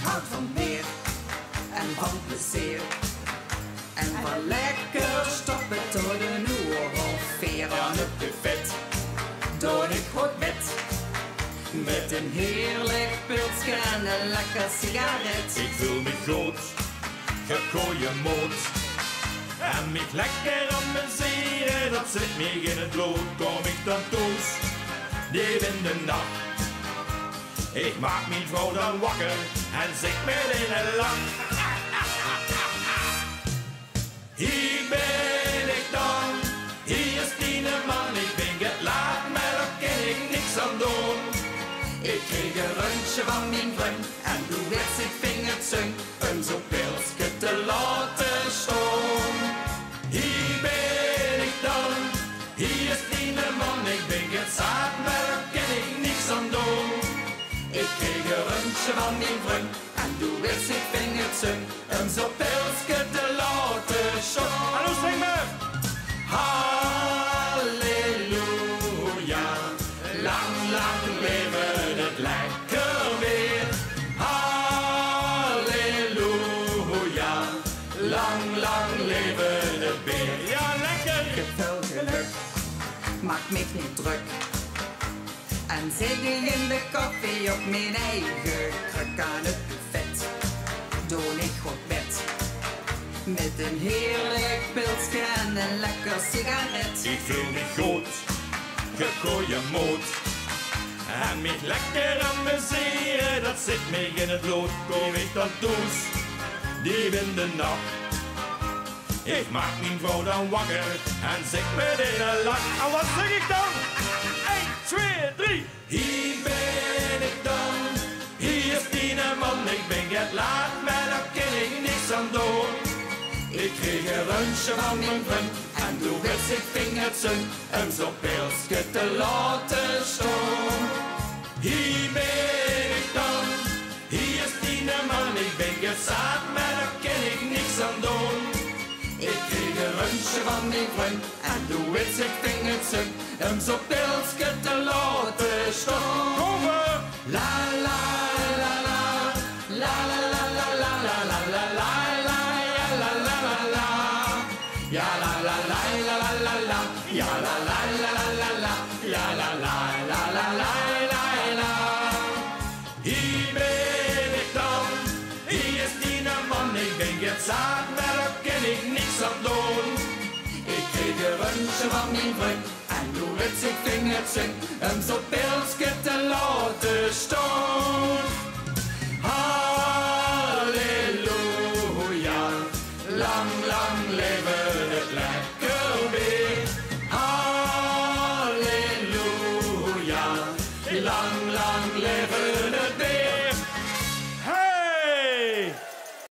houd van meer en van plezier. En van lekker stoppen tot een uur of 4 aan het buffet. Doe ik goed met een heerlijk pilsje en een lekker sigaret. Ik voel me goed, gegooie moed. En mich lekker amuseren, dat zit me in het bloed. Kom ik dan thuis, diep in de nacht. Ik maak mijn vrouw dan wakker en zeg met in een lach. Hier ben ik dan, hier is die man. Ik ben het laat, maar daar kan ik niks aan doen. Ik kreeg een rondje van mijn vriend en toen werd ik vingertzung om zo'n pilsje te laten staan. Hier ben ik dan, hier is die man. Ik ben het zaad, maar daar kan ik niks aan doen. Ik kreeg een rondje van mijn vriend en toen werd ik vingertzung om zo'n pilsje te laten staan. Hallo, zing me! Halleluja, lang, lang leven het lekker weer. Halleluja, lang, lang leven het weer. Ja, lekker! Veel geluk, maak me niet druk. En zit ik in de koffie op mijn eigen kruk aan het buffet. Doe ik goed bed. Met een heerlijk pilsje en een lekker sigaret. Ik voel me goed, gegooie moed. En mich lekker amuseren, dat zit me in het bloed. Kom ik dan thuis, diep in de nacht. Ik maak mijn vrouw dan wakker en zeg met een lach. En wat zeg ik dan? 1, 2, 3. Hier ben ik dan, hier is die man. Ik ben het laat, maar daar kan ik niks aan doen. Ik kreeg een rondje van mijn vriend en toen werd ik vingertzung om zo'n pilsje te laten staan. Hier ben ik dan, hier is die man. Ik ben het zaad, maar daar kan ik niks aan doen. Ik kreeg een rondje van mijn vriend en toen werd ik vingertzung om zo'n pilsje te laten staan. Kom maar! La la la la, la la la la la la la la la. Ja la la la la la la la, ja la la la la la la, ja la la la la la la la. Hier ben ik dan, hier is die man. Ik ben het zaad, maar daar kan ik niks aan doen. Ik kreeg een rondje van mijn vriend en toen werd ik vingertzung om zo'n pilsje te laten